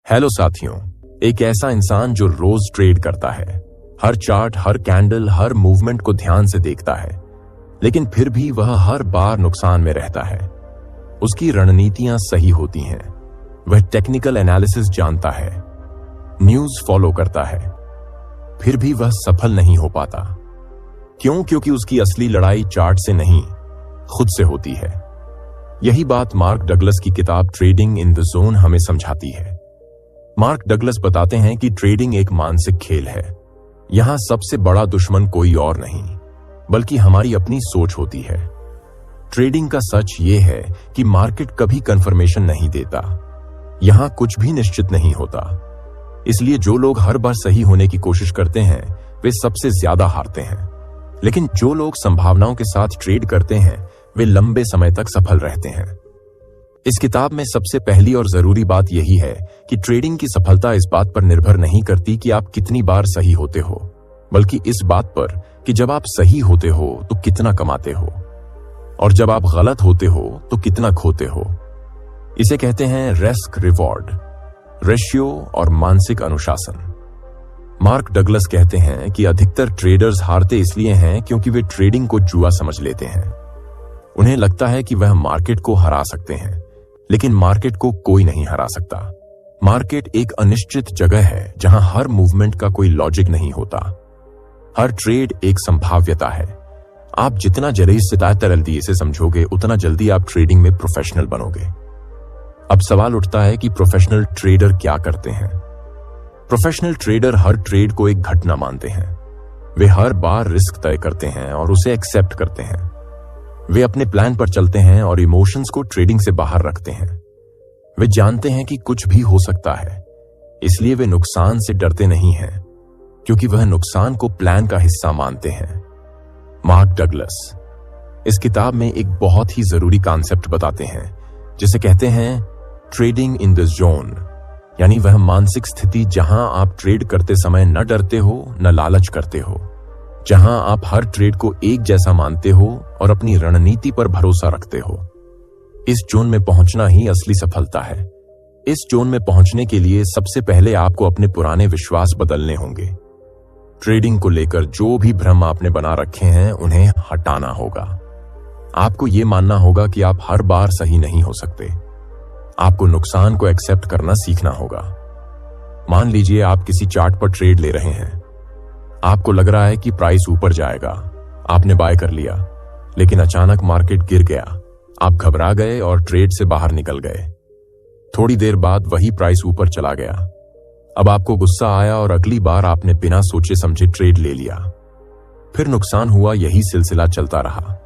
Hello साथियों, एक ऐसा इंसान जो रोज ट्रेड करता है, हर चार्ट, हर कैंडल, हर मूवमेंट को ध्यान से देखता है, लेकिन फिर भी वह हर बार नुकसान में रहता है। उसकी रणनीतियां सही होती हैं, वह टेक्निकल एनालिसिस जानता है, न्यूज फॉलो करता है, फिर भी वह सफल नहीं हो पाता। क्यों? क्योंकि उसकी असली लड़ाई चार्ट से नहीं, खुद से होती है। यही बात मार्क डगलस की किताब ट्रेडिंग इन द जोन हमें समझाती है। मार्क डगलस बताते हैं कि ट्रेडिंग एक मानसिक खेल है। यहां सबसे बड़ा दुश्मन कोई और नहीं, बल्कि हमारी अपनी सोच होती है। ट्रेडिंग का सच यह है कि मार्केट कभी कंफर्मेशन नहीं देता। यहां कुछ भी निश्चित नहीं होता। इसलिए जो लोग हर बार सही होने की कोशिश करते हैं, वे सबसे ज्यादा हारते हैं। लेकिन जो लोग संभावनाओं के साथ ट्रेड करते हैं, वे लंबे समय तक सफल रहते हैं। इस किताब में सबसे पहली और जरूरी बात यही है कि ट्रेडिंग की सफलता इस बात पर निर्भर नहीं करती कि आप कितनी बार सही होते हो, बल्कि इस बात पर कि जब आप सही होते हो तो कितना कमाते हो, और जब आप गलत होते हो तो कितना खोते हो। इसे कहते हैं रिस्क रिवॉर्ड रेशियो और मानसिक अनुशासन। मार्क डगलस कहते हैं कि अधिकतर ट्रेडर्स हारते इसलिए हैं क्योंकि वे ट्रेडिंग को जुआ समझ लेते हैं। उन्हें लगता है कि वह मार्केट को हरा सकते हैं, लेकिन मार्केट को कोई नहीं हरा सकता। मार्केट एक अनिश्चित जगह है जहां हर मूवमेंट का कोई लॉजिक नहीं होता। हर ट्रेड एक संभाव्यता है। आप जितना जल्दी से समझोगे, उतना जल्दी आप ट्रेडिंग में प्रोफेशनल बनोगे। अब सवाल उठता है कि प्रोफेशनल ट्रेडर क्या करते हैं। प्रोफेशनल ट्रेडर हर ट्रेड को एक घटना मानते हैं। वे हर बार रिस्क तय करते हैं और उसे एक्सेप्ट करते हैं। वे अपने प्लान पर चलते हैं और इमोशंस को ट्रेडिंग से बाहर रखते हैं। वे जानते हैं कि कुछ भी हो सकता है, इसलिए वे नुकसान से डरते नहीं हैं, क्योंकि वह नुकसान को प्लान का हिस्सा मानते हैं। मार्क डगलस इस किताब में एक बहुत ही जरूरी कॉन्सेप्ट बताते हैं, जिसे कहते हैं ट्रेडिंग इन द जोन, यानी वह मानसिक स्थिति जहां आप ट्रेड करते समय न डरते हो, न लालच करते हो, जहां आप हर ट्रेड को एक जैसा मानते हो और अपनी रणनीति पर भरोसा रखते हो। इस जोन में पहुंचना ही असली सफलता है। इस जोन में पहुंचने के लिए सबसे पहले आपको अपने पुराने विश्वास बदलने होंगे। ट्रेडिंग को लेकर जो भी भ्रम आपने बना रखे हैं, उन्हें हटाना होगा। आपको यह मानना होगा कि आप हर बार सही नहीं हो सकते। आपको नुकसान को एक्सेप्ट करना सीखना होगा। मान लीजिए आप किसी चार्ट पर ट्रेड ले रहे हैं। आपको लग रहा है कि प्राइस ऊपर जाएगा। आपने बाय कर लिया, लेकिन अचानक मार्केट गिर गया। आप घबरा गए और ट्रेड से बाहर निकल गए। थोड़ी देर बाद वही प्राइस ऊपर चला गया। अब आपको गुस्सा आया और अगली बार आपने बिना सोचे समझे ट्रेड ले लिया। फिर नुकसान हुआ। यही सिलसिला चलता रहा।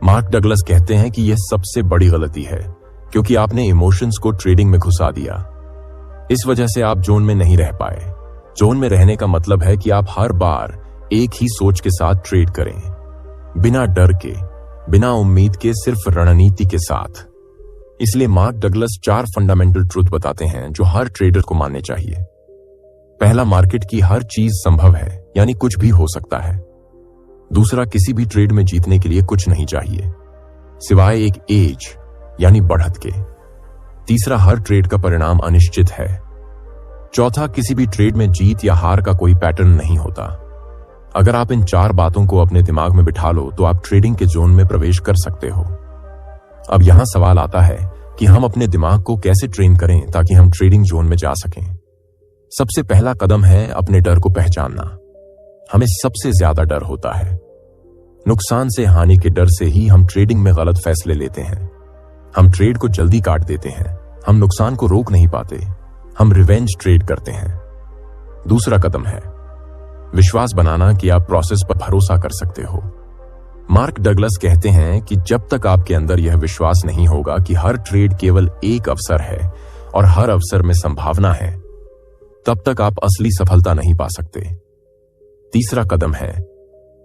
मार्क डगलस कहते हैं कि यह सबसे बड़ी गलती है, क्योंकि आपने इमोशंस को ट्रेडिंग में घुसा दिया। इस वजह से आप जोन में नहीं रह पाए। जोन में रहने का मतलब है कि आप हर बार एक ही सोच के साथ ट्रेड करें, बिना डर के, बिना उम्मीद के, सिर्फ रणनीति के साथ। इसलिए मार्क डगलस 4 फंडामेंटल ट्रूथ बताते हैं जो हर ट्रेडर को मानने चाहिए। पहला, मार्केट की हर चीज संभव है, यानी कुछ भी हो सकता है। दूसरा, किसी भी ट्रेड में जीतने के लिए कुछ नहीं चाहिए, सिवाय एक एज यानी बढ़त के। तीसरा, हर ट्रेड का परिणाम अनिश्चित है। चौथा, किसी भी ट्रेड में जीत या हार का कोई पैटर्न नहीं होता। अगर आप इन 4 बातों को अपने दिमाग में बिठा लो तो आप ट्रेडिंग के जोन में प्रवेश कर सकते हो। अब यहां सवाल आता है कि हम अपने दिमाग को कैसे ट्रेन करें ताकि हम ट्रेडिंग जोन में जा सकें। सबसे पहला कदम है अपने डर को पहचानना। हमें सबसे ज्यादा डर होता है। नुकसान से, हानि के डर से ही हम ट्रेडिंग में गलत फैसले लेते हैं। हम ट्रेड को जल्दी काट देते हैं। हम नुकसान को रोक नहीं पाते। हम रिवेंज ट्रेड करते हैं। दूसरा कदम है विश्वास बनाना कि आप प्रोसेस पर भरोसा कर सकते हो। मार्क डगलस कहते हैं कि जब तक आपके अंदर यह विश्वास नहीं होगा कि हर ट्रेड केवल एक अवसर है और हर अवसर में संभावना है, तब तक आप असली सफलता नहीं पा सकते। तीसरा कदम है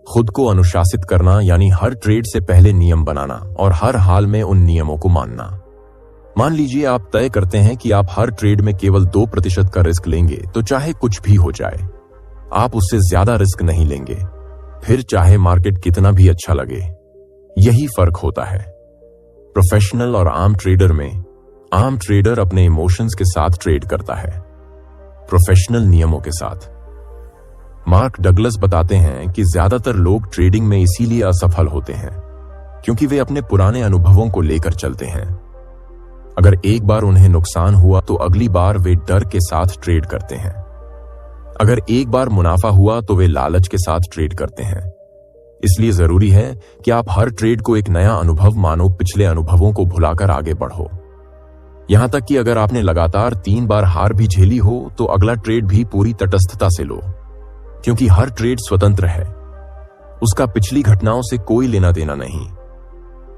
खुद को अनुशासित करना, यानी हर ट्रेड से पहले नियम बनाना और हर हाल में उन नियमों को मानना। मान लीजिए आप तय करते हैं कि आप हर ट्रेड में केवल 2% का रिस्क लेंगे, तो चाहे कुछ भी हो जाए, आप उससे ज्यादा रिस्क नहीं लेंगे, फिर चाहे मार्केट कितना भी अच्छा लगे। यही फर्क होता है। प्रोफेशनल और आम ट्रेडर में आम ट्रेडर अपने इमोशंस के साथ ट्रेड करता है, प्रोफेशनल नियमों के साथ। मार्क डगलस बताते हैं कि ज्यादातर लोग ट्रेडिंग में इसीलिए असफल होते हैं क्योंकि वे अपने पुराने अनुभवों को लेकर चलते हैं। अगर एक बार उन्हें नुकसान हुआ तो अगली बार वे डर के साथ ट्रेड करते हैं। अगर एक बार मुनाफा हुआ तो वे लालच के साथ ट्रेड करते हैं। इसलिए जरूरी है कि आप हर ट्रेड को एक नया अनुभव मानो, पिछले अनुभवों को भुलाकर आगे बढ़ो। यहां तक कि अगर आपने लगातार 3 बार हार भी झेली हो तो अगला ट्रेड भी पूरी तटस्थता से लो, क्योंकि हर ट्रेड स्वतंत्र है, उसका पिछली घटनाओं से कोई लेना देना नहीं।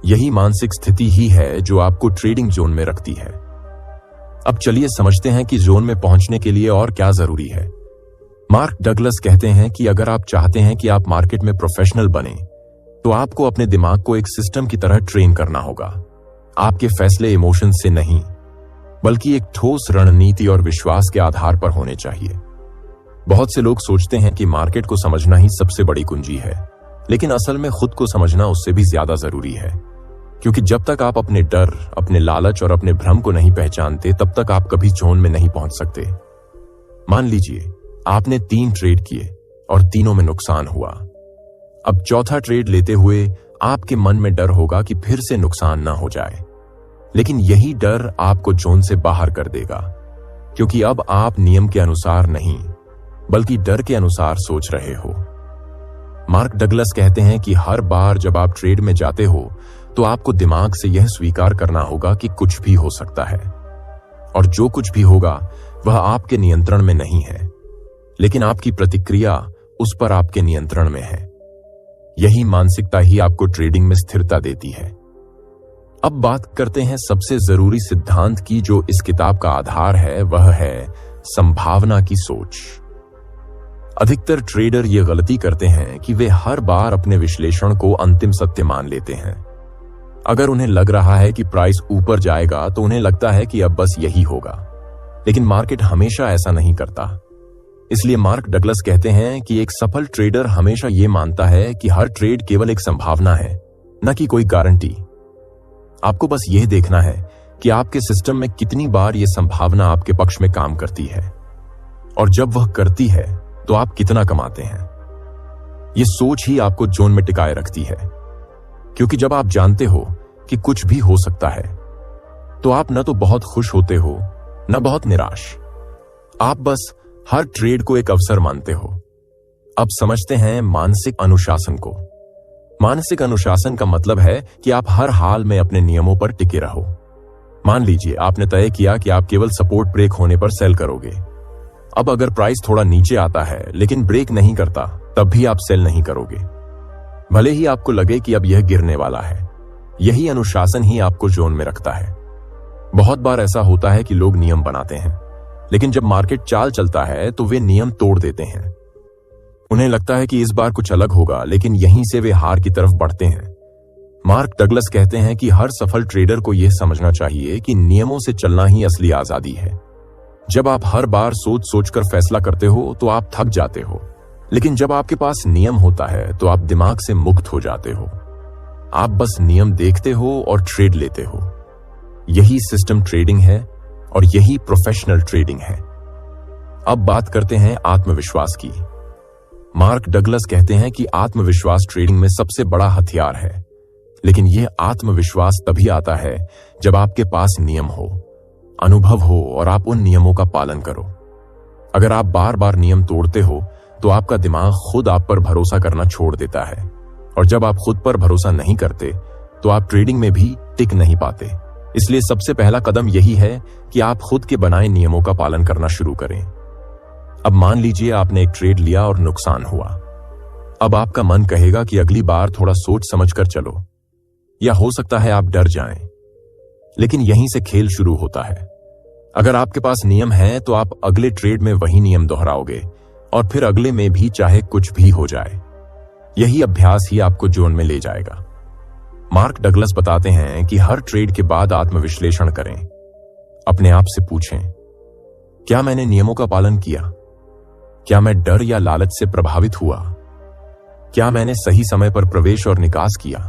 यही मानसिक स्थिति ही है जो आपको ट्रेडिंग जोन में रखती है। अब चलिए समझते हैं कि जोन में पहुंचने के लिए और क्या जरूरी है। मार्क डगलस कहते हैं कि अगर आप चाहते हैं कि आप मार्केट में प्रोफेशनल बने तो आपको अपने दिमाग को एक सिस्टम की तरह ट्रेन करना होगा। आपके फैसले इमोशन से नहीं, बल्कि एक ठोस रणनीति और विश्वास के आधार पर होने चाहिए। बहुत से लोग सोचते हैं कि मार्केट को समझना ही सबसे बड़ी कुंजी है, लेकिन असल में खुद को समझना उससे भी ज्यादा जरूरी है, क्योंकि जब तक आप अपने डर, अपने लालच और अपने भ्रम को नहीं पहचानते तब तक आप कभी जोन में नहीं पहुंच सकते। मान लीजिए आपने 3 ट्रेड किए और तीनों में नुकसान हुआ। अब चौथा ट्रेड लेते हुए आपके मन में डर होगा कि फिर से नुकसान ना हो जाए, लेकिन यही डर आपको जोन से बाहर कर देगा, क्योंकि अब आप नियम के अनुसार नहीं बल्कि डर के अनुसार सोच रहे हो। मार्क डगलस कहते हैं कि हर बार जब आप ट्रेड में जाते हो तो आपको दिमाग से यह स्वीकार करना होगा कि कुछ भी हो सकता है, और जो कुछ भी होगा वह आपके नियंत्रण में नहीं है, लेकिन आपकी प्रतिक्रिया उस पर आपके नियंत्रण में है। यही मानसिकता ही आपको ट्रेडिंग में स्थिरता देती है। अब बात करते हैं सबसे जरूरी सिद्धांत की जो इस किताब का आधार है, वह है संभावना की सोच। अधिकतर ट्रेडर ये गलती करते हैं कि वे हर बार अपने विश्लेषण को अंतिम सत्य मान लेते हैं। अगर उन्हें लग रहा है कि प्राइस ऊपर जाएगा तो उन्हें लगता है कि अब बस यही होगा, लेकिन मार्केट हमेशा ऐसा नहीं करता। इसलिए मार्क डगलस कहते हैं कि एक सफल ट्रेडर हमेशा ये मानता है कि हर ट्रेड केवल एक संभावना है, न कि कोई गारंटी। आपको बस यह देखना है कि आपके सिस्टम में कितनी बार यह संभावना आपके पक्ष में काम करती है, और जब वह करती है तो आप कितना कमाते हैं। यह सोच ही आपको जोन में टिकाए रखती है, क्योंकि जब आप जानते हो कि कुछ भी हो सकता है तो आप न तो बहुत खुश होते हो न बहुत निराश। आप बस हर ट्रेड को एक अवसर मानते हो। अब समझते हैं मानसिक अनुशासन को। मानसिक अनुशासन का मतलब है कि आप हर हाल में अपने नियमों पर टिके रहो। मान लीजिए आपने तय किया कि आप केवल सपोर्ट ब्रेक होने पर सेल करोगे। अब अगर प्राइस थोड़ा नीचे आता है लेकिन ब्रेक नहीं करता, तब भी आप सेल नहीं करोगे, भले ही आपको लगे कि अब यह गिरने वाला है। यही अनुशासन ही आपको जोन में रखता है। बहुत बार ऐसा होता है कि लोग नियम बनाते हैं, लेकिन जब मार्केट चाल चलता है तो वे नियम तोड़ देते हैं। उन्हें लगता है कि इस बार कुछ अलग होगा, लेकिन यहीं से वे हार की तरफ बढ़ते हैं। मार्क डगलस कहते हैं कि हर सफल ट्रेडर को यह समझना चाहिए कि नियमों से चलना ही असली आजादी है। जब आप हर बार सोच सोचकर फैसला करते हो तो आप थक जाते हो, लेकिन जब आपके पास नियम होता है तो आप दिमाग से मुक्त हो जाते हो। आप बस नियम देखते हो और ट्रेड लेते हो। यही सिस्टम ट्रेडिंग है और यही प्रोफेशनल ट्रेडिंग है। अब बात करते हैं आत्मविश्वास की। मार्क डगलस कहते हैं कि आत्मविश्वास ट्रेडिंग में सबसे बड़ा हथियार है, लेकिन यह आत्मविश्वास तभी आता है जब आपके पास नियम हो, अनुभव हो और आप उन नियमों का पालन करो। अगर आप बार बार नियम तोड़ते हो तो आपका दिमाग खुद आप पर भरोसा करना छोड़ देता है, और जब आप खुद पर भरोसा नहीं करते तो आप ट्रेडिंग में भी टिक नहीं पाते। इसलिए सबसे पहला कदम यही है कि आप खुद के बनाए नियमों का पालन करना शुरू करें। अब मान लीजिए आपने एक ट्रेड लिया और नुकसान हुआ। अब आपका मन कहेगा कि अगली बार थोड़ा सोच समझकर चलो, या हो सकता है आप डर जाएं। लेकिन यहीं से खेल शुरू होता है। अगर आपके पास नियम है तो आप अगले ट्रेड में वही नियम दोहराओगे, और फिर अगले में भी, चाहे कुछ भी हो जाए। यही अभ्यास ही आपको जोन में ले जाएगा। मार्क डगलस बताते हैं कि हर ट्रेड के बाद आत्मविश्लेषण करें। अपने आप से पूछें, क्या मैंने नियमों का पालन किया? क्या मैं डर या लालच से प्रभावित हुआ? क्या मैंने सही समय पर प्रवेश और निकास किया?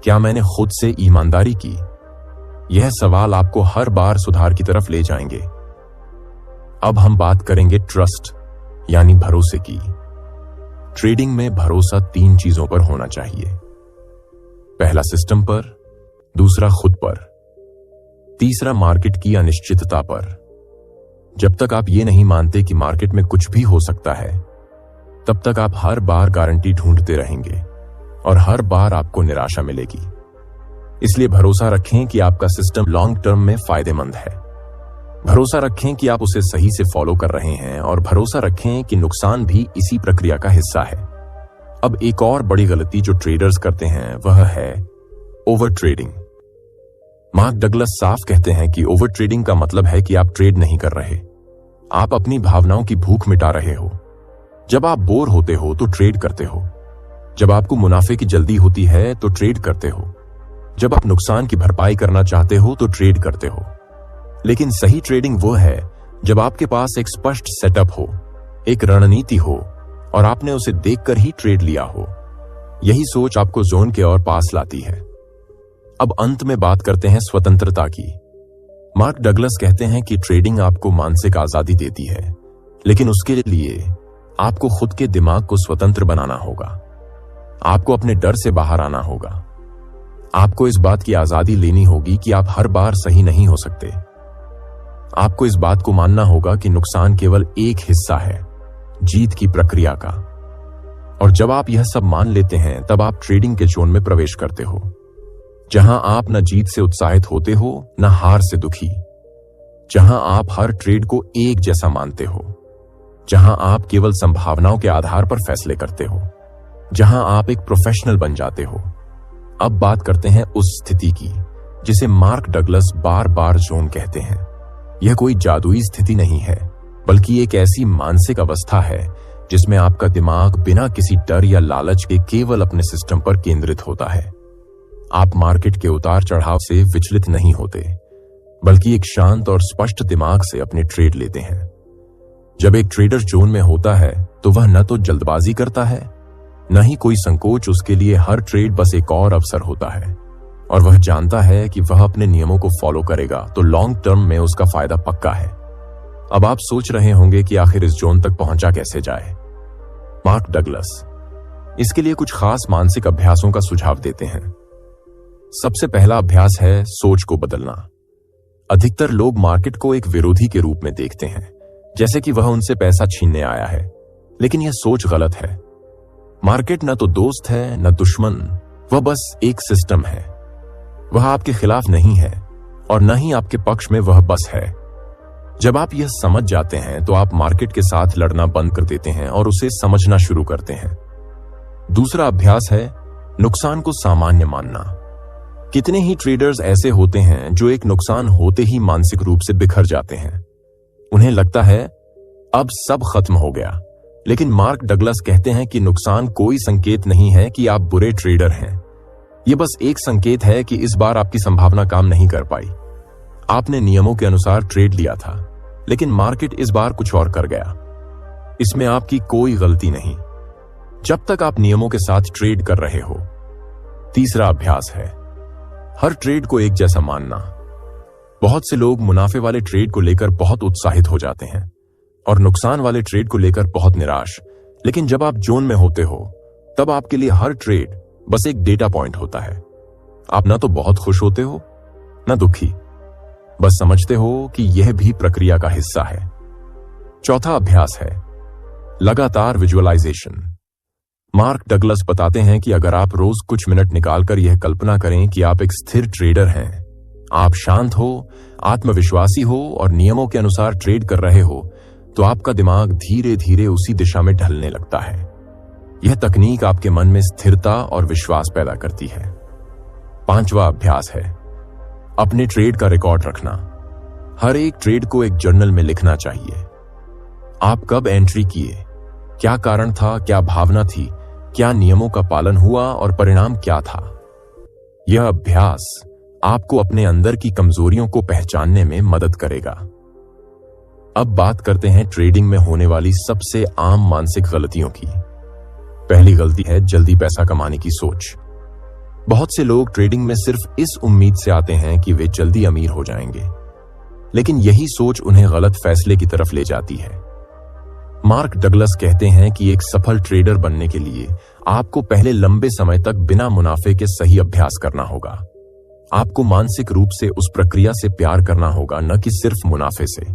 क्या मैंने खुद से ईमानदारी की? यह सवाल आपको हर बार सुधार की तरफ ले जाएंगे। अब हम बात करेंगे ट्रस्ट यानी भरोसे की। ट्रेडिंग में भरोसा 3 चीजों पर होना चाहिए। पहला सिस्टम पर, दूसरा खुद पर, तीसरा मार्केट की अनिश्चितता पर। जब तक आप ये नहीं मानते कि मार्केट में कुछ भी हो सकता है, तब तक आप हर बार गारंटी ढूंढते रहेंगे और हर बार आपको निराशा मिलेगी। इसलिए भरोसा रखें कि आपका सिस्टम लॉन्ग टर्म में फायदेमंद है। भरोसा रखें कि आप उसे सही से फॉलो कर रहे हैं और भरोसा रखें कि नुकसान भी इसी प्रक्रिया का हिस्सा है। अब एक और बड़ी गलती जो ट्रेडर्स करते हैं वह है ओवर ट्रेडिंग। मार्क डगलस साफ कहते हैं कि ओवर ट्रेडिंग का मतलब है कि आप ट्रेड नहीं कर रहे, आप अपनी भावनाओं की भूख मिटा रहे हो। जब आप बोर होते हो तो ट्रेड करते हो, जब आपको मुनाफे की जल्दी होती है तो ट्रेड करते हो, जब आप नुकसान की भरपाई करना चाहते हो तो ट्रेड करते हो। लेकिन सही ट्रेडिंग वो है जब आपके पास एक स्पष्ट सेटअप हो, एक रणनीति हो और आपने उसे देखकर ही ट्रेड लिया हो। यही सोच आपको जोन के और पास लाती है। अब अंत में बात करते हैं स्वतंत्रता की। मार्क डगलस कहते हैं कि ट्रेडिंग आपको मानसिक आजादी देती है, लेकिन उसके लिए आपको खुद के दिमाग को स्वतंत्र बनाना होगा। आपको अपने डर से बाहर आना होगा। आपको इस बात की आजादी लेनी होगी कि आप हर बार सही नहीं हो सकते। आपको इस बात को मानना होगा कि नुकसान केवल एक हिस्सा है जीत की प्रक्रिया का। और जब आप यह सब मान लेते हैं, तब आप ट्रेडिंग के जोन में प्रवेश करते हो, जहां आप न जीत से उत्साहित होते हो, न हार से दुखी, जहां आप हर ट्रेड को एक जैसा मानते हो, जहां आप केवल संभावनाओं के आधार पर फैसले करते हो, जहां आप एक प्रोफेशनल बन जाते हो। अब बात करते हैं उस स्थिति की जिसे मार्क डगलस बार बार जोन कहते हैं। यह कोई जादुई स्थिति नहीं है, बल्कि एक ऐसी मानसिक अवस्था है जिसमें आपका दिमाग बिना किसी डर या लालच के केवल अपने सिस्टम पर केंद्रित होता है। आप मार्केट के उतार चढ़ाव से विचलित नहीं होते, बल्कि एक शांत और स्पष्ट दिमाग से अपने ट्रेड लेते हैं। जब एक ट्रेडर जोन में होता है तो वह न तो जल्दबाजी करता है, न ही कोई संकोच। उसके लिए हर ट्रेड बस एक और अवसर होता है और वह जानता है कि वह अपने नियमों को फॉलो करेगा तो लॉन्ग टर्म में उसका फायदा पक्का है। अब आप सोच रहे होंगे कि आखिर इस जोन तक पहुंचा कैसे जाए। मार्क डगलस इसके लिए कुछ खास मानसिक अभ्यासों का सुझाव देते हैं। सबसे पहला अभ्यास है सोच को बदलना। अधिकतर लोग मार्केट को एक विरोधी के रूप में देखते हैं, जैसे कि वह उनसे पैसा छीनने आया है, लेकिन यह सोच गलत है। मार्केट न तो दोस्त है न दुश्मन, वह बस एक सिस्टम है। वह आपके खिलाफ नहीं है और न ही आपके पक्ष में, वह बस है। जब आप यह समझ जाते हैं तो आप मार्केट के साथ लड़ना बंद कर देते हैं और उसे समझना शुरू करते हैं। दूसरा अभ्यास है नुकसान को सामान्य मानना। कितने ही ट्रेडर्स ऐसे होते हैं जो एक नुकसान होते ही मानसिक रूप से बिखर जाते हैं। उन्हें लगता है अब सब खत्म हो गया। लेकिन मार्क डगलस कहते हैं कि नुकसान कोई संकेत नहीं है कि आप बुरे ट्रेडर हैं। यह बस एक संकेत है कि इस बार आपकी संभावना काम नहीं कर पाई। आपने नियमों के अनुसार ट्रेड लिया था, लेकिन मार्केट इस बार कुछ और कर गया। इसमें आपकी कोई गलती नहीं, जब तक आप नियमों के साथ ट्रेड कर रहे हो। तीसरा अभ्यास है हर ट्रेड को एक जैसा मानना। बहुत से लोग मुनाफे वाले ट्रेड को लेकर बहुत उत्साहित हो जाते हैं और नुकसान वाले ट्रेड को लेकर बहुत निराश। लेकिन जब आप जोन में होते हो, तब आपके लिए हर ट्रेड बस एक डेटा पॉइंट होता है। आप ना तो बहुत खुश होते हो ना दुखी, बस समझते हो कि यह भी प्रक्रिया का हिस्सा है। चौथा अभ्यास है लगातार विजुअलाइजेशन। मार्क डगलस बताते हैं कि अगर आप रोज कुछ मिनट निकालकर यह कल्पना करें कि आप एक स्थिर ट्रेडर हैं, आप शांत हो, आत्मविश्वासी हो और नियमों के अनुसार ट्रेड कर रहे हो, तो आपका दिमाग धीरे धीरे उसी दिशा में ढलने लगता है। यह तकनीक आपके मन में स्थिरता और विश्वास पैदा करती है। पांचवा अभ्यास है अपने ट्रेड का रिकॉर्ड रखना। हर एक ट्रेड को एक जर्नल में लिखना चाहिए। आप कब एंट्री किए, क्या कारण था, क्या भावना थी, क्या नियमों का पालन हुआ और परिणाम क्या था। यह अभ्यास आपको अपने अंदर की कमजोरियों को पहचानने में मदद करेगा। अब बात करते हैं ट्रेडिंग में होने वाली सबसे आम मानसिक गलतियों की। पहली गलती है जल्दी पैसा कमाने की सोच। बहुत से लोग ट्रेडिंग में सिर्फ इस उम्मीद से आते हैं कि वे जल्दी अमीर हो जाएंगे, लेकिन यही सोच उन्हें गलत फैसले की तरफ ले जाती है। मार्क डगलस कहते हैं कि एक सफल ट्रेडर बनने के लिए आपको पहले लंबे समय तक बिना मुनाफे के सही अभ्यास करना होगा। आपको मानसिक रूप से उस प्रक्रिया से प्यार करना होगा, न कि सिर्फ मुनाफे से।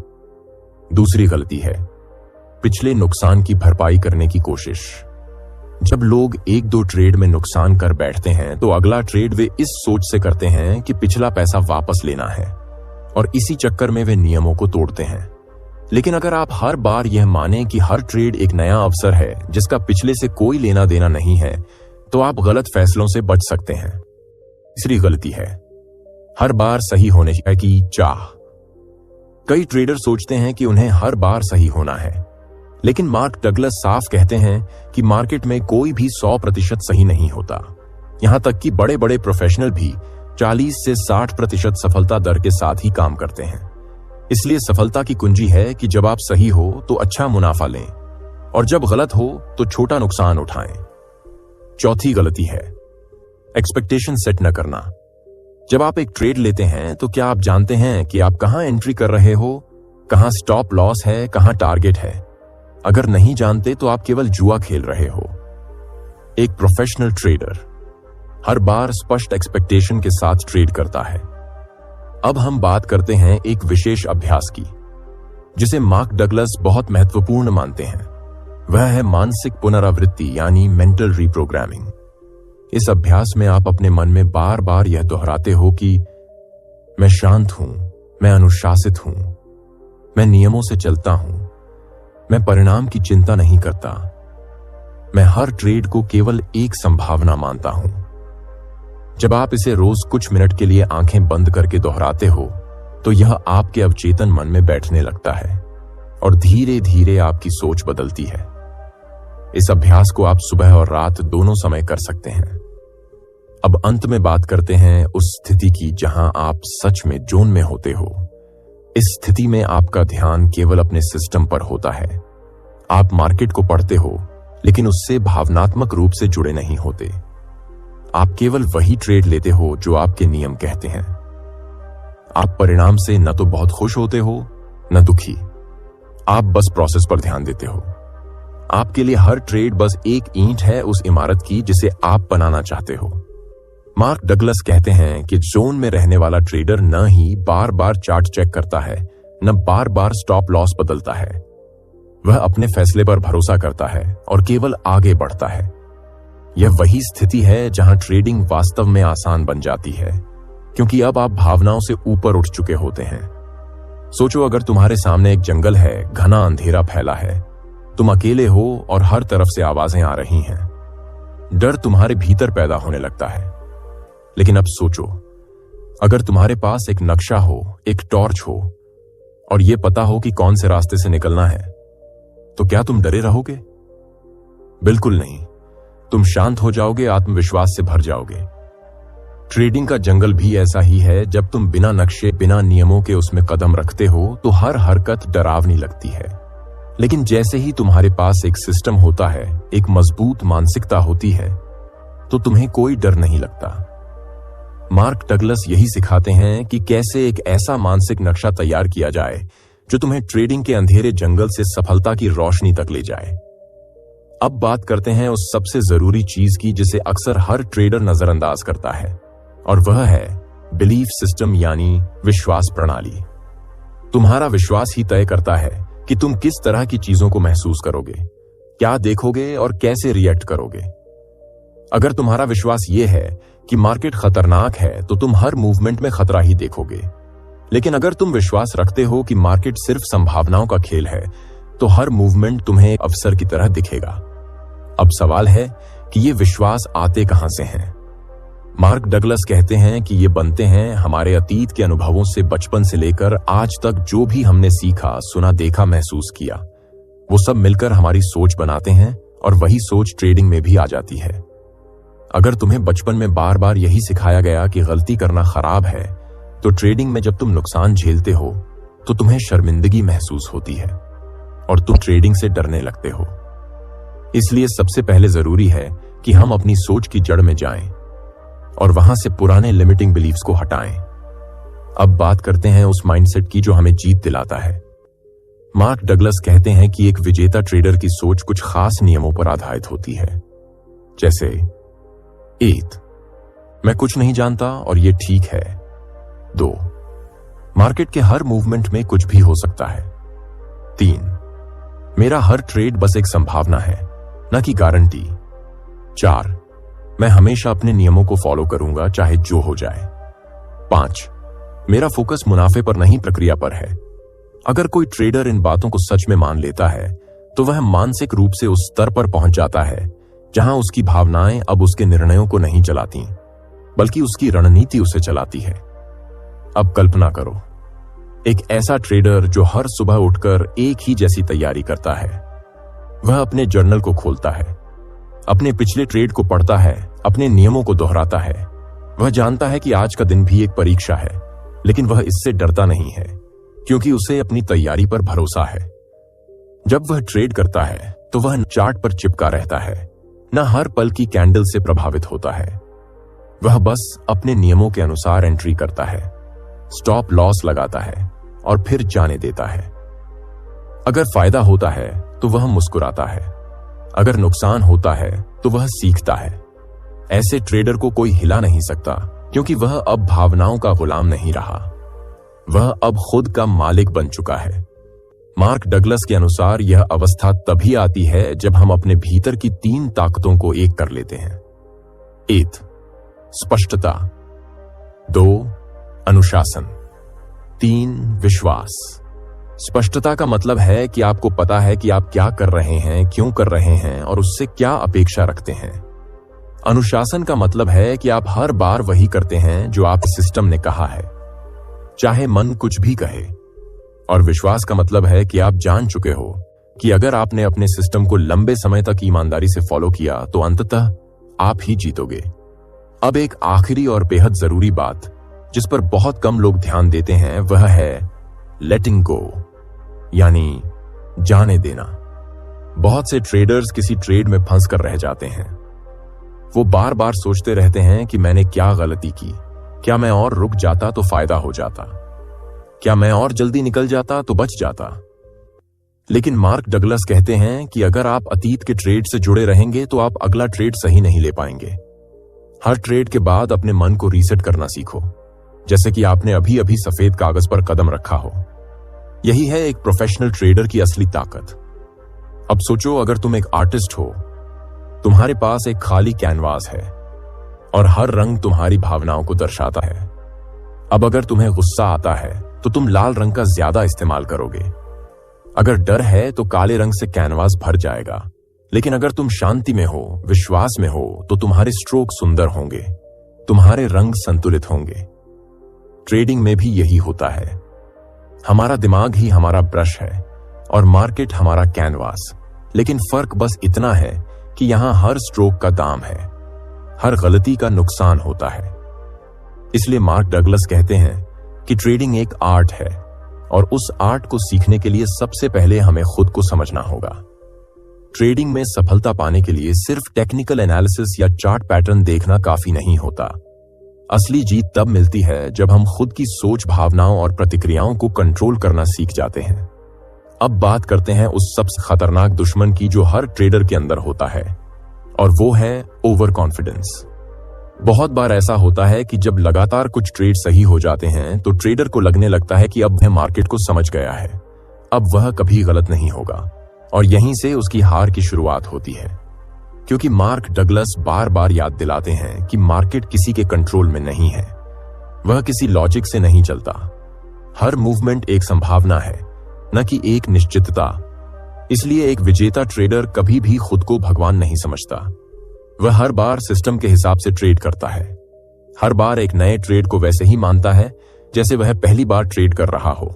दूसरी गलती है पिछले नुकसान की भरपाई करने की कोशिश। जब लोग एक दो ट्रेड में नुकसान कर बैठते हैं तो अगला ट्रेड वे इस सोच से करते हैं कि पिछला पैसा वापस लेना है, और इसी चक्कर में वे नियमों को तोड़ते हैं। लेकिन अगर आप हर बार यह माने कि हर ट्रेड एक नया अवसर है जिसका पिछले से कोई लेना देना नहीं है, तो आप गलत फैसलों से बच सकते हैं। तीसरी गलती है हर बार सही होने की चाह। कई ट्रेडर सोचते हैं कि उन्हें हर बार सही होना है, लेकिन मार्क डगलस साफ कहते हैं कि मार्केट में कोई भी 100% सही नहीं होता। यहां तक कि बड़े बड़े प्रोफेशनल भी 40 से 60% सफलता दर के साथ ही काम करते हैं। इसलिए सफलता की कुंजी है कि जब आप सही हो तो अच्छा मुनाफा लें, और जब गलत हो तो छोटा नुकसान उठाएं। चौथी गलती है एक्सपेक्टेशन सेट न करना। जब आप एक ट्रेड लेते हैं तो क्या आप जानते हैं कि आप कहां एंट्री कर रहे हो, कहां स्टॉप लॉस है, कहां टारगेट है? अगर नहीं जानते तो आप केवल जुआ खेल रहे हो। एक प्रोफेशनल ट्रेडर हर बार स्पष्ट एक्सपेक्टेशन के साथ ट्रेड करता है। अब हम बात करते हैं एक विशेष अभ्यास की जिसे मार्क डगलस बहुत महत्वपूर्ण मानते हैं। वह है मानसिक पुनरावृत्ति यानी मेंटल रीप्रोग्रामिंग। इस अभ्यास में आप अपने मन में बार बार यह दोहराते हो कि मैं शांत हूं, मैं अनुशासित हूं, मैं नियमों से चलता हूं, मैं परिणाम की चिंता नहीं करता, मैं हर ट्रेड को केवल एक संभावना मानता हूं। जब आप इसे रोज कुछ मिनट के लिए आंखें बंद करके दोहराते हो तो यह आपके अवचेतन मन में बैठने लगता है और धीरे धीरे आपकी सोच बदलती है। इस अभ्यास को आप सुबह और रात दोनों समय कर सकते हैं। अब अंत में बात करते हैं उस स्थिति की जहां आप सच में जोन में होते हो। इस स्थिति में आपका ध्यान केवल अपने सिस्टम पर होता है। आप मार्केट को पढ़ते हो लेकिन उससे भावनात्मक रूप से जुड़े नहीं होते। आप केवल वही ट्रेड लेते हो जो आपके नियम कहते हैं। आप परिणाम से न तो बहुत खुश होते हो न दुखी। आप बस प्रोसेस पर ध्यान देते हो। आपके लिए हर ट्रेड बस एक ईंट है उस इमारत की जिसे आप बनाना चाहते हो। मार्क डगलस कहते हैं कि जोन में रहने वाला ट्रेडर न ही बार बार चार्ट चेक करता है, न बार बार स्टॉप लॉस बदलता है। वह अपने फैसले पर भरोसा करता है और केवल आगे बढ़ता है। यह वही स्थिति है जहां ट्रेडिंग वास्तव में आसान बन जाती है, क्योंकि अब आप भावनाओं से ऊपर उठ चुके होते हैं। सोचो, अगर तुम्हारे सामने एक जंगल है, घना अंधेरा फैला है, तुम अकेले हो और हर तरफ से आवाजें आ रही हैं। डर तुम्हारे भीतर पैदा होने लगता है। लेकिन अब सोचो, अगर तुम्हारे पास एक नक्शा हो, एक टॉर्च हो और यह पता हो कि कौन से रास्ते से निकलना है, तो क्या तुम डरे रहोगे? बिल्कुल नहीं। तुम शांत हो जाओगे, आत्मविश्वास से भर जाओगे। ट्रेडिंग का जंगल भी ऐसा ही है। जब तुम बिना नक्शे, बिना नियमों के उसमें कदम रखते हो तो हर हरकत डरावनी लगती है। लेकिन जैसे ही तुम्हारे पास एक सिस्टम होता है, एक मजबूत मानसिकता होती है, तो तुम्हें कोई डर नहीं लगता। मार्क डगलस यही सिखाते हैं कि कैसे एक ऐसा मानसिक नक्शा तैयार किया जाए जो तुम्हें ट्रेडिंग के अंधेरे जंगल से सफलता की रोशनी तक ले जाए। अब बात करते हैं उस सबसे जरूरी चीज की जिसे अक्सर हर ट्रेडर नजरअंदाज करता है, और वह है बिलीफ सिस्टम यानी विश्वास प्रणाली। तुम्हारा विश्वास ही तय करता है कि तुम किस तरह की चीजों को महसूस करोगे, क्या देखोगे और कैसे रिएक्ट करोगे। अगर तुम्हारा विश्वास यह है कि मार्केट खतरनाक है तो तुम हर मूवमेंट में खतरा ही देखोगे। लेकिन अगर तुम विश्वास रखते हो कि मार्केट सिर्फ संभावनाओं का खेल है, तो हर मूवमेंट तुम्हें अवसर की तरह दिखेगा। अब सवाल है कि ये विश्वास आते कहां से हैं? मार्क डगलस कहते हैं कि ये बनते हैं हमारे अतीत के अनुभवों से। बचपन से लेकर आज तक जो भी हमने सीखा, सुना, देखा, महसूस किया, वो सब मिलकर हमारी सोच बनाते हैं और वही सोच ट्रेडिंग में भी आ जाती है। अगर तुम्हें बचपन में बार बार यही सिखाया गया कि गलती करना खराब है, तो ट्रेडिंग में जब तुम नुकसान झेलते हो तो तुम्हें शर्मिंदगी महसूस होती है और तुम ट्रेडिंग से डरने लगते हो। इसलिए सबसे पहले जरूरी है कि हम अपनी सोच की जड़ में जाएं और वहां से पुराने लिमिटिंग बिलीफ्स को हटाएं। अब बात करते हैं उस माइंडसेट की जो हमें जीत दिलाता है। मार्क डगलस कहते हैं कि एक विजेता ट्रेडर की सोच कुछ खास नियमों पर आधारित होती है, जैसे 1 मैं कुछ नहीं जानता और ये ठीक है। 2 मार्केट के हर मूवमेंट में कुछ भी हो सकता है। 3 मेरा हर ट्रेड बस एक संभावना है, न कि गारंटी। 4 मैं हमेशा अपने नियमों को फॉलो करूंगा चाहे जो हो जाए। 5 मेरा फोकस मुनाफे पर नहीं प्रक्रिया पर है। अगर कोई ट्रेडर इन बातों को सच में मान लेता है तो वह मानसिक रूप से उस स्तर पर पहुंच जाता है जहां उसकी भावनाएं अब उसके निर्णयों को नहीं चलाती, बल्कि उसकी रणनीति उसे चलाती है। अब कल्पना करो, एक ऐसा ट्रेडर जो हर सुबह उठकर एक ही जैसी तैयारी करता है। वह अपने जर्नल को खोलता है, अपने पिछले ट्रेड को पढ़ता है, अपने नियमों को दोहराता है। वह जानता है कि आज का दिन भी एक परीक्षा है, लेकिन वह इससे डरता नहीं है क्योंकि उसे अपनी तैयारी पर भरोसा है। जब वह ट्रेड करता है तो वह चार्ट पर चिपका रहता है, न हर पल की कैंडल से प्रभावित होता है। वह बस अपने नियमों के अनुसार एंट्री करता है, स्टॉप लॉस लगाता है और फिर जाने देता है। अगर फायदा होता है तो वह मुस्कुराता है, अगर नुकसान होता है तो वह सीखता है। ऐसे ट्रेडर को कोई हिला नहीं सकता क्योंकि वह अब भावनाओं का गुलाम नहीं रहा, वह अब खुद का मालिक बन चुका है। मार्क डगलस के अनुसार यह अवस्था तभी आती है जब हम अपने भीतर की 3 ताकतों को एक कर लेते हैं। 1 स्पष्टता, 2 अनुशासन, 3 विश्वास। स्पष्टता का मतलब है कि आपको पता है कि आप क्या कर रहे हैं, क्यों कर रहे हैं और उससे क्या अपेक्षा रखते हैं। अनुशासन का मतलब है कि आप हर बार वही करते हैं जो आप सिस्टम ने कहा है, चाहे मन कुछ भी कहे। और विश्वास का मतलब है कि आप जान चुके हो कि अगर आपने अपने सिस्टम को लंबे समय तक ईमानदारी से फॉलो किया तो अंततः आप ही जीतोगे। अब एक आखिरी और बेहद जरूरी बात जिस पर बहुत कम लोग ध्यान देते हैं वह है लेटिंग गो, यानी जाने देना। बहुत से ट्रेडर्स किसी ट्रेड में फंस कर रह जाते हैं। वो बार बार सोचते रहते हैं कि मैंने क्या गलती की, क्या मैं और रुक जाता तो फायदा हो जाता, क्या मैं और जल्दी निकल जाता तो बच जाता। लेकिन मार्क डगलस कहते हैं कि अगर आप अतीत के ट्रेड से जुड़े रहेंगे तो आप अगला ट्रेड सही नहीं ले पाएंगे। हर ट्रेड के बाद अपने मन को रीसेट करना सीखो, जैसे कि आपने अभी अभी सफेद कागज पर कदम रखा हो। यही है एक प्रोफेशनल ट्रेडर की असली ताकत। अब सोचो, अगर तुम एक आर्टिस्ट हो, तुम्हारे पास एक खाली कैनवास है और हर रंग तुम्हारी भावनाओं को दर्शाता है। अब अगर तुम्हें गुस्सा आता है तो तुम लाल रंग का ज्यादा इस्तेमाल करोगे। अगर डर है तो काले रंग से कैनवास भर जाएगा। लेकिन अगर तुम शांति में हो, विश्वास में हो, तो तुम्हारे स्ट्रोक सुंदर होंगे, तुम्हारे रंग संतुलित होंगे। ट्रेडिंग में भी यही होता है। हमारा दिमाग ही हमारा ब्रश है और मार्केट हमारा कैनवास। लेकिन फर्क बस इतना है कि यहां हर स्ट्रोक का दाम है, हर गलती का नुकसान होता है। इसलिए मार्क डगलस कहते हैं कि ट्रेडिंग एक आर्ट है और उस आर्ट को सीखने के लिए सबसे पहले हमें खुद को समझना होगा। ट्रेडिंग में सफलता पाने के लिए सिर्फ टेक्निकल एनालिसिस या चार्ट पैटर्न देखना काफी नहीं होता। असली जीत तब मिलती है जब हम खुद की सोच, भावनाओं और प्रतिक्रियाओं को कंट्रोल करना सीख जाते हैं। अब बात करते हैं उस सबसे खतरनाक दुश्मन की जो हर ट्रेडर के अंदर होता है, और वो है ओवर कॉन्फिडेंस। बहुत बार ऐसा होता है कि जब लगातार कुछ ट्रेड सही हो जाते हैं तो ट्रेडर को लगने लगता है कि अब वह मार्केट को समझ गया है, अब वह कभी गलत नहीं होगा, और यहीं से उसकी हार की शुरुआत होती है। क्योंकि मार्क डगलस बार बार याद दिलाते हैं कि मार्केट किसी के कंट्रोल में नहीं है, वह किसी लॉजिक से नहीं चलता। हर मूवमेंट एक संभावना है, न कि एक निश्चितता। इसलिए एक विजेता ट्रेडर कभी भी खुद को भगवान नहीं समझता। वह हर बार सिस्टम के हिसाब से ट्रेड करता है, हर बार एक नए ट्रेड को वैसे ही मानता है जैसे वह पहली बार ट्रेड कर रहा हो।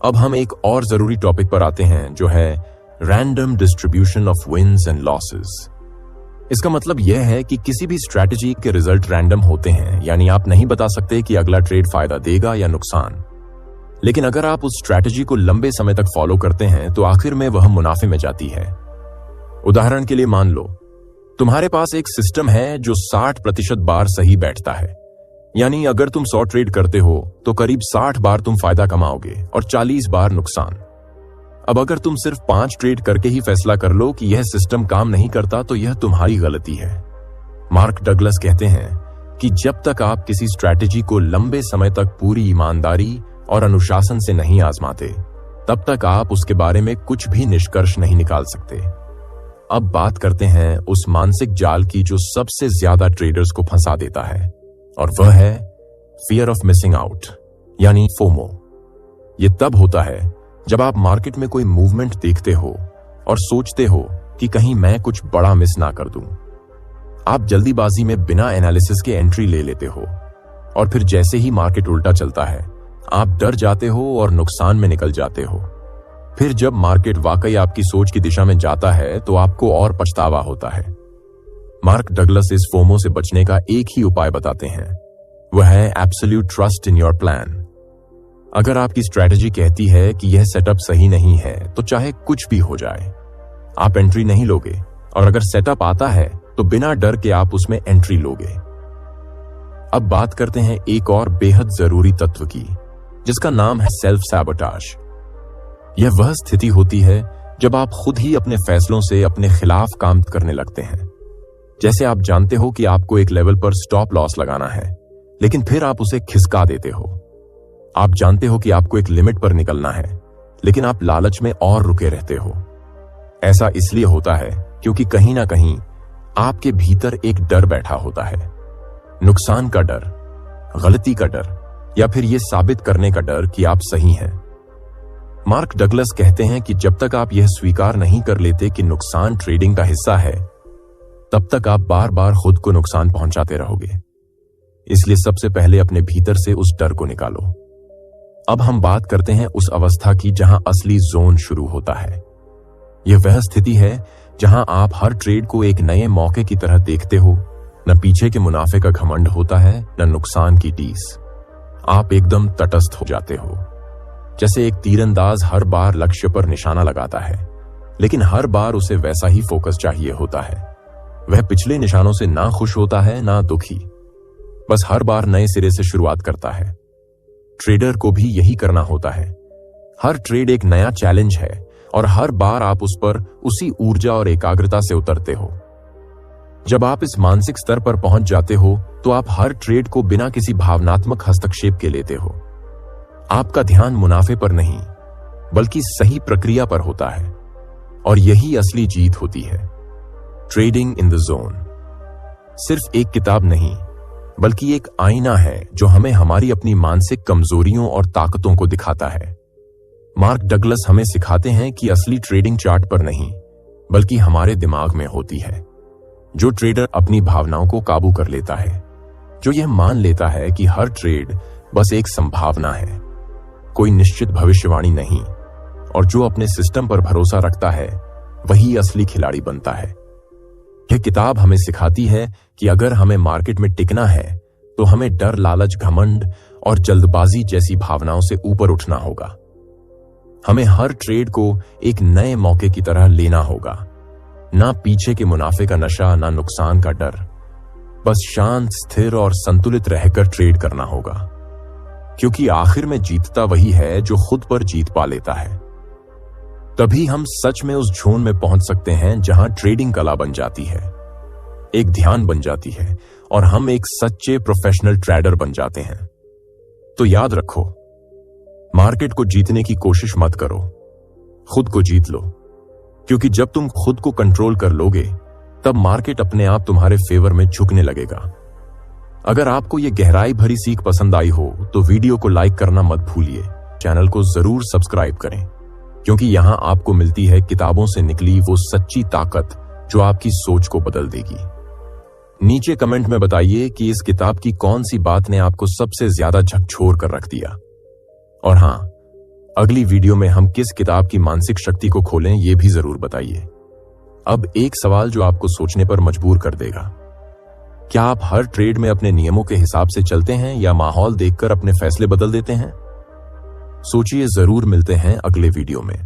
अब हम एक और जरूरी टॉपिक पर आते हैं जो है random distribution of wins and losses. इसका मतलब यह है कि किसी भी स्ट्रैटेजी के रिजल्ट रैंडम होते हैं, यानी आप नहीं बता सकते कि अगला ट्रेड फायदा देगा या नुकसान। लेकिन अगर आप उस स्ट्रैटेजी को लंबे समय तक फॉलो करते हैं तो आखिर में वह मुनाफे में जाती है। उदाहरण के लिए मान लो तुम्हारे पास एक सिस्टम है जो 60% बार सही बैठता है, यानी अगर तुम 100 ट्रेड करते हो तो करीब 60 बार तुम फायदा कमाओगे और 40 बार नुकसान। अब अगर तुम सिर्फ 5 ट्रेड करके ही फैसला कर लो कि यह सिस्टम काम नहीं करता तो यह तुम्हारी गलती है। मार्क डगलस कहते हैं कि जब तक आप किसी स्ट्रैटेजी को लंबे समय तक पूरी ईमानदारी और अनुशासन से नहीं आजमाते, तब तक आप उसके बारे में कुछ भी निष्कर्ष नहीं निकाल सकते। अब बात करते हैं उस मानसिक जाल की जो सबसे ज्यादा ट्रेडर्स को फंसा देता है, और वह है फियर ऑफ मिसिंग आउट, यानी फोमो। यह तब होता है जब आप मार्केट में कोई मूवमेंट देखते हो और सोचते हो कि कहीं मैं कुछ बड़ा मिस ना कर दूं। आप जल्दीबाजी में बिना एनालिसिस के एंट्री ले लेते हो, और फिर जैसे ही मार्केट उल्टा चलता है आप डर जाते हो और नुकसान में निकल जाते हो। फिर जब मार्केट वाकई आपकी सोच की दिशा में जाता है तो आपको और पछतावा होता है। मार्क डगलस इस फोमो से बचने का एक ही उपाय बताते हैं, वह है absolute trust in your plan. अगर आपकी स्ट्रैटेजी कहती है कि यह सेटअप सही नहीं है तो चाहे कुछ भी हो जाए आप एंट्री नहीं लोगे, और अगर सेटअप आता है तो बिना डर के आप उसमें एंट्री लोगे। अब बात करते हैं एक और बेहद जरूरी तत्व की, जिसका नाम है सेल्फ सैबोटाज। यह वह स्थिति होती है जब आप खुद ही अपने फैसलों से अपने खिलाफ काम करने लगते हैं। जैसे आप जानते हो कि आपको एक लेवल पर स्टॉप लॉस लगाना है, लेकिन फिर आप उसे खिसका देते हो। आप जानते हो कि आपको एक लिमिट पर निकलना है, लेकिन आप लालच में और रुके रहते हो। ऐसा इसलिए होता है क्योंकि कहीं ना कहीं आपके भीतर एक डर बैठा होता है, नुकसान का डर, गलती का डर, या फिर यह साबित करने का डर कि आप सही हैं। मार्क डगलस कहते हैं कि जब तक आप यह स्वीकार नहीं कर लेते कि नुकसान ट्रेडिंग का हिस्सा है, तब तक आप बार बार खुद को नुकसान पहुंचाते रहोगे। इसलिए सबसे पहले अपने भीतर से उस डर को निकालो। अब हम बात करते हैं उस अवस्था की जहां असली जोन शुरू होता है। यह वह स्थिति है जहां आप हर ट्रेड को एक नए मौके की तरह देखते हो। न पीछे के मुनाफे का घमंड होता है, न नुकसान की टीस। आप एकदम तटस्थ हो जाते हो, जैसे एक तीरंदाज हर बार लक्ष्य पर निशाना लगाता है, लेकिन हर बार उसे वैसा ही फोकस चाहिए होता है। वह पिछले निशानों से ना खुश होता है ना दुखी, बस हर बार नए सिरे से शुरुआत करता है। ट्रेडर को भी यही करना होता है। हर ट्रेड एक नया चैलेंज है और हर बार आप उस पर उसी ऊर्जा और एकाग्रता से उतरते हो। जब आप इस मानसिक स्तर पर पहुंच जाते हो तो आप हर ट्रेड को बिना किसी भावनात्मक हस्तक्षेप के लेते हो। आपका ध्यान मुनाफे पर नहीं, बल्कि सही प्रक्रिया पर होता है, और यही असली जीत होती है। ट्रेडिंग इन द जोन सिर्फ एक किताब नहीं, बल्कि एक आईना है जो हमें हमारी अपनी मानसिक कमजोरियों और ताकतों को दिखाता है। मार्क डगलस हमें सिखाते हैं कि असली ट्रेडिंग चार्ट पर नहीं, बल्कि हमारे दिमाग में होती है। जो ट्रेडर अपनी भावनाओं को काबू कर लेता है, जो यह मान लेता है कि हर ट्रेड बस एक संभावना है, कोई निश्चित भविष्यवाणी नहीं, और जो अपने सिस्टम पर भरोसा रखता है, वही असली खिलाड़ी बनता है। यह किताब हमें सिखाती है कि अगर हमें मार्केट में टिकना है तो हमें डर, लालच, घमंड और जल्दबाजी जैसी भावनाओं से ऊपर उठना होगा। हमें हर ट्रेड को एक नए मौके की तरह लेना होगा, ना पीछे के मुनाफे का नशा, ना नुकसान का डर। बस शांत, स्थिर और संतुलित रहकर ट्रेड करना होगा, क्योंकि आखिर में जीतता वही है जो खुद पर जीत पा लेता है। तभी हम सच में उस जोन में पहुंच सकते हैं जहां ट्रेडिंग कला बन जाती है, एक ध्यान बन जाती है, और हम एक सच्चे प्रोफेशनल ट्रेडर बन जाते हैं। तो याद रखो, मार्केट को जीतने की कोशिश मत करो, खुद को जीत लो, क्योंकि जब तुम खुद को कंट्रोल कर लोगे तब मार्केट अपने आप तुम्हारे फेवर में झुकने लगेगा। अगर आपको यह गहराई भरी सीख पसंद आई हो तो वीडियो को लाइक करना मत भूलिए। चैनल को जरूर सब्सक्राइब करें, क्योंकि यहां आपको मिलती है किताबों से निकली वो सच्ची ताकत जो आपकी सोच को बदल देगी। नीचे कमेंट में बताइए कि इस किताब की कौन सी बात ने आपको सबसे ज्यादा झकझोर कर रख दिया। और हां, अगली वीडियो में हम किस किताब की मानसिक शक्ति को खोलें ये भी जरूर बताइए। अब एक सवाल जो आपको सोचने पर मजबूर कर देगा, क्या आप हर ट्रेड में अपने नियमों के हिसाब से चलते हैं या माहौल देखकर अपने फैसले बदल देते हैं? सोचिए, जरूर मिलते हैं अगले वीडियो में।